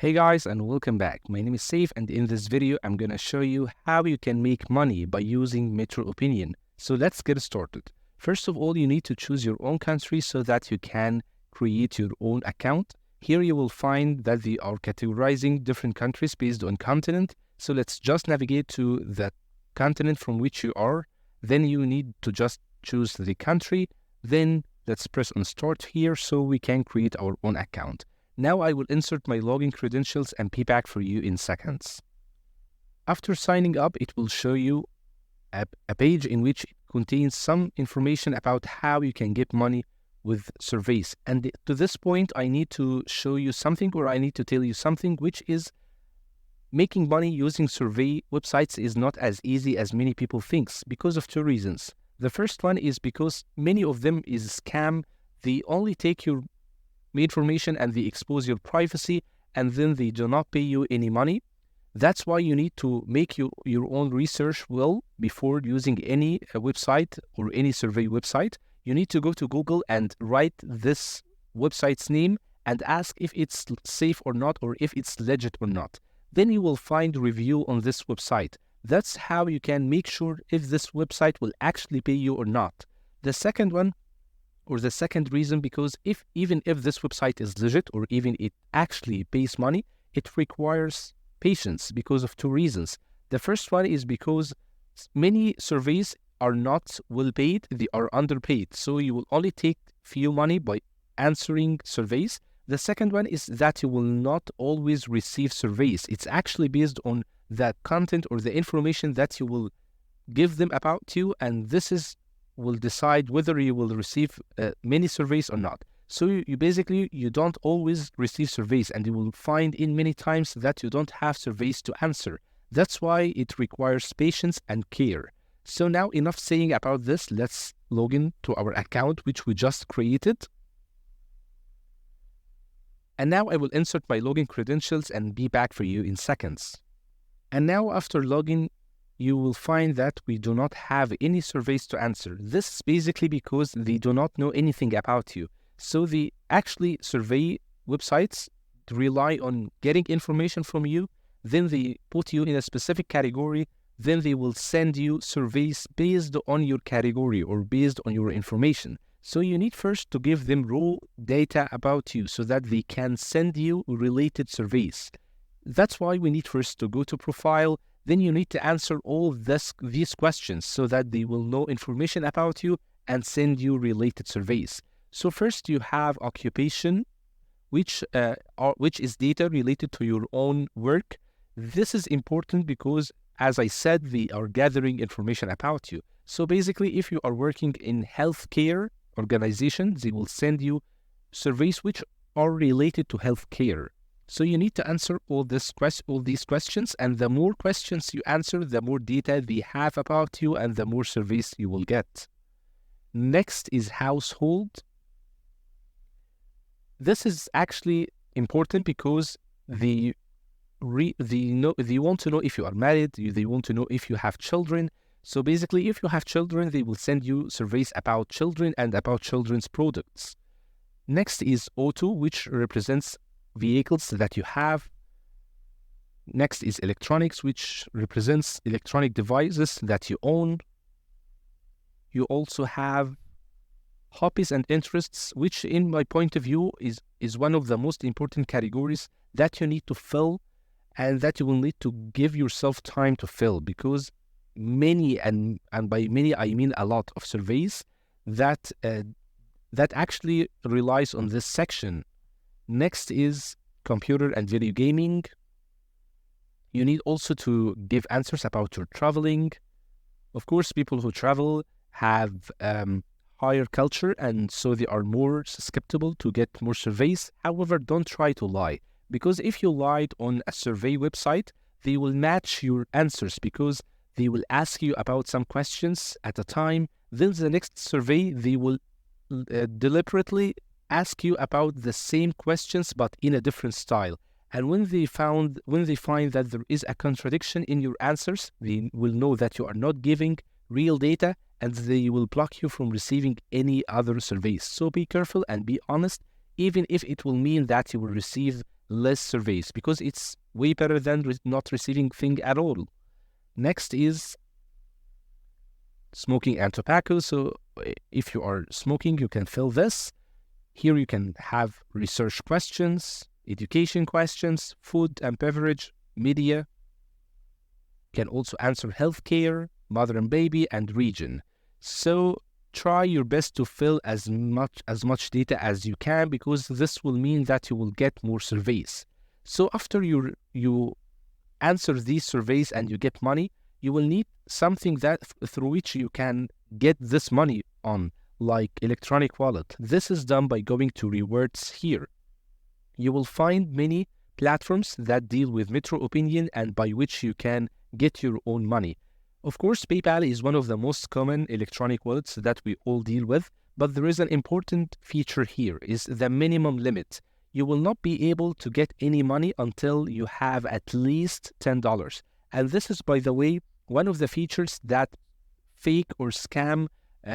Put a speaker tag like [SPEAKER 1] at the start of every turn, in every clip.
[SPEAKER 1] Hey guys, and welcome back. My name is Saif, and in this video I'm gonna show you how you can make money by using Metroopinion. So let's get started. First of all, you need to choose your own country so that you can create your own account. Here you will find that they are categorizing different countries based on continent. So let's just navigate to the continent from which you are. Then you need to just choose the country. Then let's press on start here so we can create our own account. Now I will insert my login credentials and be back for you in seconds. After signing up, it will show you a page in which it contains some information about how you can get money with surveys. And to this point, I need to show you something, or I need to tell you something, which is making money using survey websites is not as easy as many people think because of two reasons. The first one is because many of them is scam. They only take your information and they expose your privacy, and then they do not pay you any money. That's why you need to make your own research well before using any website or any survey website. You need to go to Google and write this website's name and ask if it's safe or not, or if it's legit or not. Then you will find review on this website. That's how you can make sure if this website will actually pay you or not. The second one, or the second reason, because even if this website is legit or even it actually pays money, it requires patience because of two reasons. The first one is because many surveys are not well paid, they are underpaid. So you will only take few money by answering surveys. The second one is that you will not always receive surveys. It's actually based on the content or the information that you will give them about you, and this will decide whether you will receive many surveys or not. So you basically don't always receive surveys, and you will find in many times that you don't have surveys to answer. That's why it requires patience and care. So now enough saying about this, let's log in to our account which we just created. And now I will insert my login credentials and be back for you in seconds. And now after login, you will find that we do not have any surveys to answer. This is basically because they do not know anything about you. So the actually survey websites rely on getting information from you, then they put you in a specific category, then they will send you surveys based on your category or based on your information. So you need first to give them raw data about you so that they can send you related surveys. That's why we need first to go to profile. Then you need to answer all these questions so that they will know information about you and send you related surveys. So first you have occupation, which is data related to your own work. This is important because, as I said, they are gathering information about you. So basically, if you are working in healthcare organization, they will send you surveys which are related to healthcare. So you need to answer all these questions, and the more questions you answer, the more data they have about you and the more surveys you will get. Next is household. This is actually important because they want to know if you are married, they want to know if you have children. So basically, if you have children, they will send you surveys about children and about children's products. Next is auto, which represents vehicles that you have. Next is electronics, which represents electronic devices that you own. You also have hobbies and interests, which in my point of view is one of the most important categories that you need to fill and that you will need to give yourself time to fill, because many, and by many I mean a lot, of surveys that actually relies on this section. Next is computer and video gaming. You need also to give answers about your traveling. Of course, people who travel have higher culture, and so they are more susceptible to get more surveys. However, don't try to lie, because if you lied on a survey website, they will match your answers because they will ask you about some questions at a time. Then the next survey, they will deliberately ask you about the same questions but in a different style. And when they find that there is a contradiction in your answers, they will know that you are not giving real data, and they will block you from receiving any other surveys. So be careful and be honest, even if it will mean that you will receive less surveys because it's way better than not receiving thing at all. Next is smoking and tobacco. So if you are smoking, you can fill this. Here you can have research questions, education questions, food and beverage, media. You can also answer healthcare, mother and baby, and region. So try your best to fill as much data as you can, because this will mean that you will get more surveys. So after you answer these surveys and you get money, you will need something that through which you can get this money on, like electronic wallet. This is done by going to rewards here. You will find many platforms that deal with Metroopinion and by which you can get your own money. Of course, PayPal is one of the most common electronic wallets that we all deal with, but there is an important feature here, is the minimum limit. You will not be able to get any money until you have at least $10. And this is, by the way, one of the features that fake or scam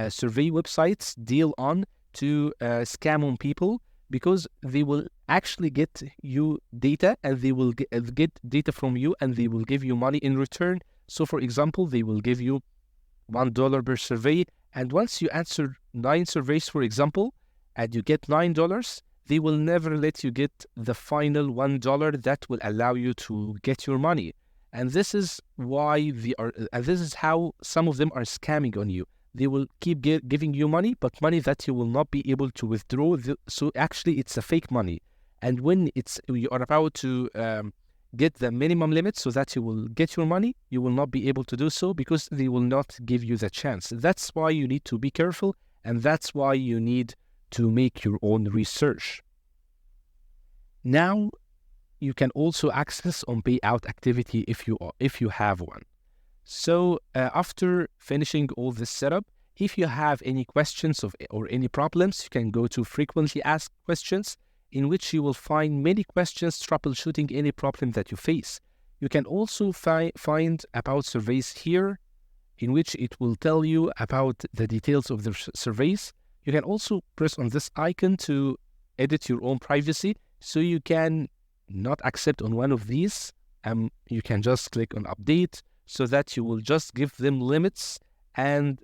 [SPEAKER 1] survey websites deal on to scam on people, because they will actually get you data and they will get data from you and they will give you money in return. So for example, they will give you $1 per survey, and once you answer 9 surveys, for example, and you get $9, they will never let you get the final $1 that will allow you to get your money. And this is why this is how some of them are scamming on you. They will keep giving you money, but money that you will not be able to withdraw. So actually, it's a fake money. And when you are about to get the minimum limit so that you will get your money, you will not be able to do so because they will not give you the chance. That's why you need to be careful, and that's why you need to make your own research. Now, you can also access on payout activity if you have one. So after finishing all this setup, if you have any questions or any problems, you can go to frequently asked questions, in which you will find many questions troubleshooting any problem that you face. You can also find about surveys here, in which it will tell you about the details of the surveys. You can also press on this icon to edit your own privacy, so you can not accept on one of these. You can just click on update, so that you will just give them limits and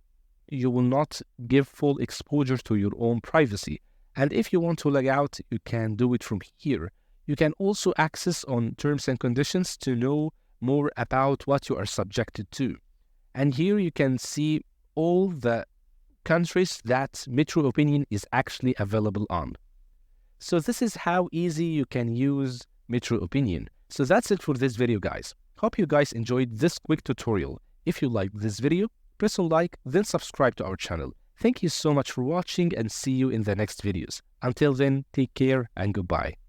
[SPEAKER 1] you will not give full exposure to your own privacy. And if you want to log out, you can do it from here. You can also access on terms and conditions to know more about what you are subjected to. And here you can see all the countries that Metroopinion is actually available on. So this is how easy you can use Metroopinion. So that's it for this video, guys. Hope you guys enjoyed this quick tutorial. If you liked this video, press on like, then subscribe to our channel. Thank you so much for watching, and see you in the next videos. Until then, take care and goodbye.